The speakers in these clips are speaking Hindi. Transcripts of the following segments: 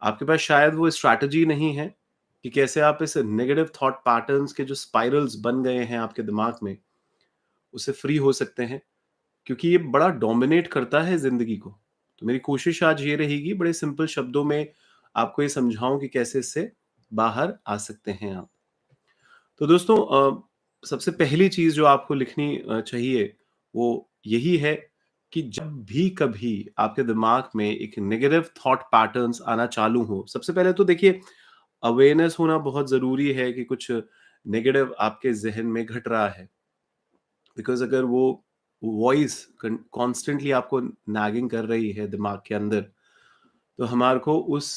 आपके पास शायद वो स्ट्रैटेजी नहीं है कि कैसे आप इस नेगेटिव थॉट पैटर्न्स के जो स्पाइरल्स बन गए हैं आपके दिमाग में, उससे फ्री हो सकते हैं, क्योंकि ये बड़ा डोमिनेट करता है ज़िंदगी को। तो मेरी कोशिश आज ये रहेगी बड़े सिंपल शब्दों में आपको ये समझाऊँ कि कैसे इससे बाहर आ सकते हैं आप। तो दोस्तों सबसे पहली चीज़ जो आपको लिखनी चाहिए, वो यही है कि जब भी कभी आपके दिमाग में एक नेगेटिव थॉट पैटर्न्स आना चालू हो, सबसे पहले तो देखिए अवेयरनेस होना बहुत ज़रूरी है कि कुछ नेगेटिव आपके ज़हन में घट रहा है। बिकॉज़ अगर वो वॉइस कॉन्स्टेंटली आपको नैगिंग कर रही है दिमाग के अंदर, तो हमारे को उस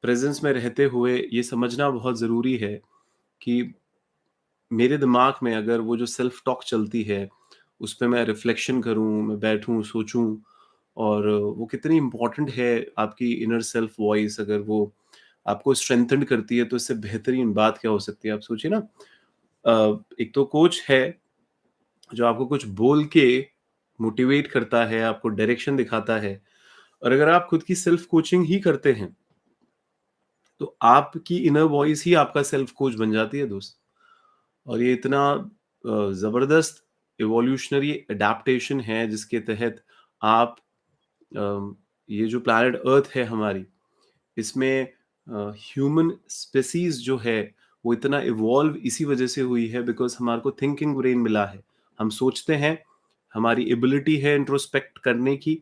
प्रेज़ेंस में रहते हुए ये समझना बहुत ज़रूरी है कि मेरे दिमाग में अगर वो जो सेल्फ टॉक चलती है, उस पे मैं रिफ्लेक्शन करूँ, मैं बैठूँ, सोचूँ और वो कितनी इम्पोर्टेंट है आपकी इनर सेल्फ वॉइस, अगर वो आपको स्ट्रेंथेंड करती है, तो इससे बेहतरीन बात क्या हो सकती है? आप सोचिए ना, एक तो कोच है जो आपको कुछ बोल के मोटिवेट करता है, आपको डायरेक्शन दिखाता है, और अगर आप खुद की सेल्फ कोचिंग ही करते हैं, तो आपकी इनर वॉइस ही आपका सेल्फ कोच बन जाती है दोस्त। और ये इतना ज़बरदस्त इवोल्यूशनरी एडाप्टेशन है जिसके तहत आप ये जो प्लैनेट अर्थ है हमारी, इसमें ह्यूमन स्पेसीज़ जो है, वो इतना इवॉल्व इसी वजह से हुई है बिकॉज़ हमारे को थिंकिंग ब्रेन मिला है। हम सोचते हैं, हमारी एबिलिटी है इंट्रोस्पेक्ट करने की,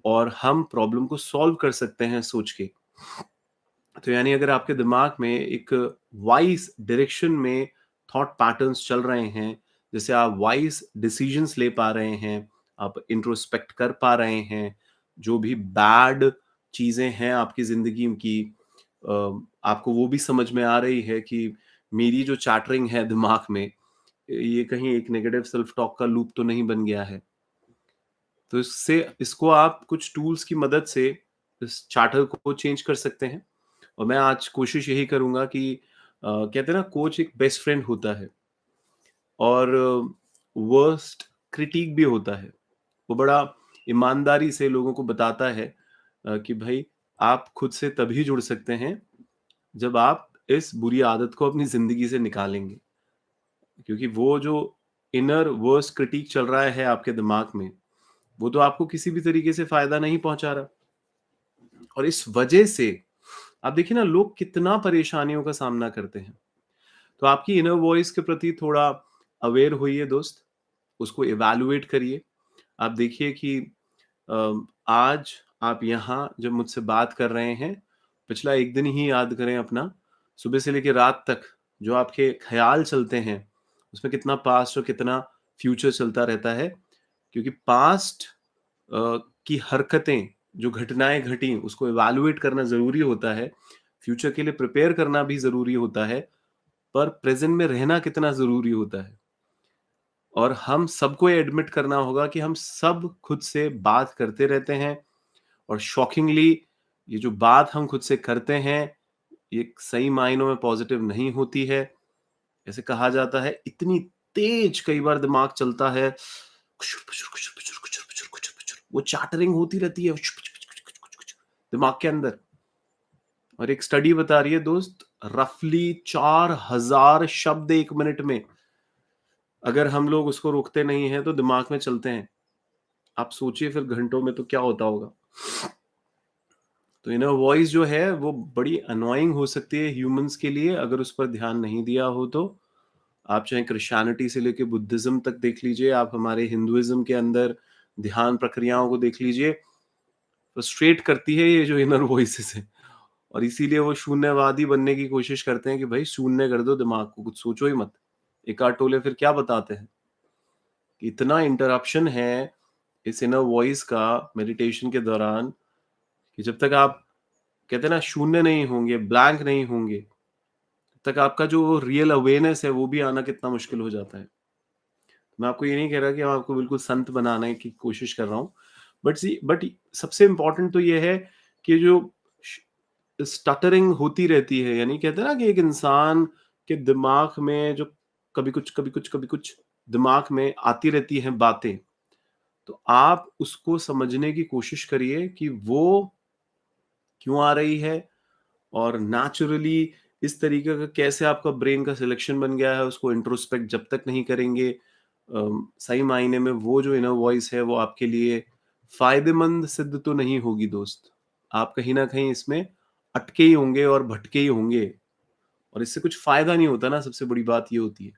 और हम प्रॉब्लम को सॉल्व कर सकते हैं सोच के। तो यानी अगर आपके दिमाग में एक वाइज़ डायरेक्शन में थॉट पैटर्न्स चल रहे हैं, जैसे आप वाइज़ डिसीजंस ले पा रहे हैं, आप इंट्रोस्पेक्ट कर पा रहे हैं, जो भी बैड चीज़ें हैं आपकी ज़िंदगी की, आपको वो भी समझ में आ रही है कि मेरी जो चैटरिंग है दिमाग में, ये कहीं एक नेगेटिव सेल्फ टॉक का लूप तो नहीं बन गया है। तो इससे इसको आप कुछ टूल्स की मदद से इस चार्टर को चेंज कर सकते हैं। और मैं आज कोशिश यही करूँगा कि कहते हैं ना, कोच एक बेस्ट फ्रेंड होता है और वर्स्ट क्रिटिक भी होता है। वो बड़ा ईमानदारी से लोगों को बताता है कि भाई आप खुद से तभी जुड़ सकते हैं जब आप इस बुरी आदत को अपनी ज़िंदगी से निकालेंगे। क्योंकि वो जो इनर वर्स्ट क्रिटिक चल रहा है आपके दिमाग में, वो तो आपको किसी भी तरीके से फ़ायदा नहीं पहुँचा रहा। और इस वजह से आप देखिए ना, लोग कितना परेशानियों का सामना करते हैं। तो आपकी इनर वॉइस के प्रति थोड़ा अवेयर होइए दोस्त, उसको इवैल्यूएट करिए। आप देखिए कि आज आप यहाँ जब मुझसे बात कर रहे हैं, पिछला 1 दिन ही याद करें अपना, सुबह से लेके रात तक जो आपके ख़्याल चलते हैं, उसमें कितना पास्ट और कितना फ्यूचर चलता रहता है। क्योंकि पास्ट की हरकतें, जो घटनाएँ घटीं, उसको इवैल्यूएट करना ज़रूरी होता है, फ्यूचर के लिए प्रिपेयर करना भी ज़रूरी होता है, पर प्रेज़ेंट में रहना कितना ज़रूरी होता है। और हम सबको ये एडमिट करना होगा कि हम सब खुद से बात करते रहते हैं, और शॉकिंगली ये जो बात हम खुद से करते हैं, ये सही मायनों में पॉज़िटिव नहीं होती है। ऐसे कहा जाता है, इतनी तेज़ कई बार दिमाग चलता है, खुचुर-पुचुर, खुचुर-पुचुर, खुचुर-पुचुर, खुचुर-पुचुर, वो चैटरिंग होती रहती है दिमाग के अंदर। और एक स्टडी बता रही है दोस्त, रफली 4000 शब्द 1 मिनट में, अगर हम लोग उसको रोकते नहीं हैं तो दिमाग में चलते हैं। आप सोचिए फिर घंटों में तो क्या होता होगा। तो इनर वॉइस जो है वो बड़ी अननोइंग हो सकती है ह्यूमंस के लिए, अगर उस पर ध्यान नहीं दिया हो तो। आप चाहे क्रिश्चियनिटी से लेके बुद्धिज्म तक देख लीजिए, आप हमारे हिंदुइज्म के अंदर ध्यान प्रक्रियाओं को देख लीजिए, फ्रस्ट्रेट करती है ये जो इनर वॉइसेस है। और इसीलिए वो शून्यवादी बनने की कोशिश करते हैं कि भाई शून्य कर दो दिमाग को, कुछ सोचो ही मत। एक आध टोले फिर क्या बताते हैं कि इतना इंटरप्शन है इस इनर वॉइस का मेडिटेशन के दौरान, कि जब तक आप कहते हैं ना शून्य नहीं होंगे, ब्लैंक नहीं होंगे, तब तक आपका जो रियल अवेयरनेस है वो भी आना कितना मुश्किल हो जाता है। मैं आपको ये नहीं कह रहा कि मैं आपको बिल्कुल संत बनाने की कोशिश कर रहा हूँ। बट सबसे इम्पोर्टेंट तो ये है कि जो स्टटरिंग होती रहती है, यानी कहते हैं ना कि एक इंसान के दिमाग में जो कभी कुछ कभी कुछ कभी कुछ दिमाग में आती रहती हैं बातें, तो आप उसको समझने की कोशिश करिए कि वो क्यों आ रही है, और नेचुरली इस तरीके का कैसे आपका ब्रेन का सिलेक्शन बन गया है, उसको इंट्रोस्पेक्ट जब तक नहीं करेंगे, सही मायने में वो जो इनर वॉइस है वो आपके लिए फ़ायदेमंद सिद्ध तो नहीं होगी दोस्त। आप कहीं न कहीं इसमें अटके ही होंगे और भटके ही होंगे और इससे कुछ फ़ायदा नहीं होता ना, सबसे बड़ी बात ये होती है।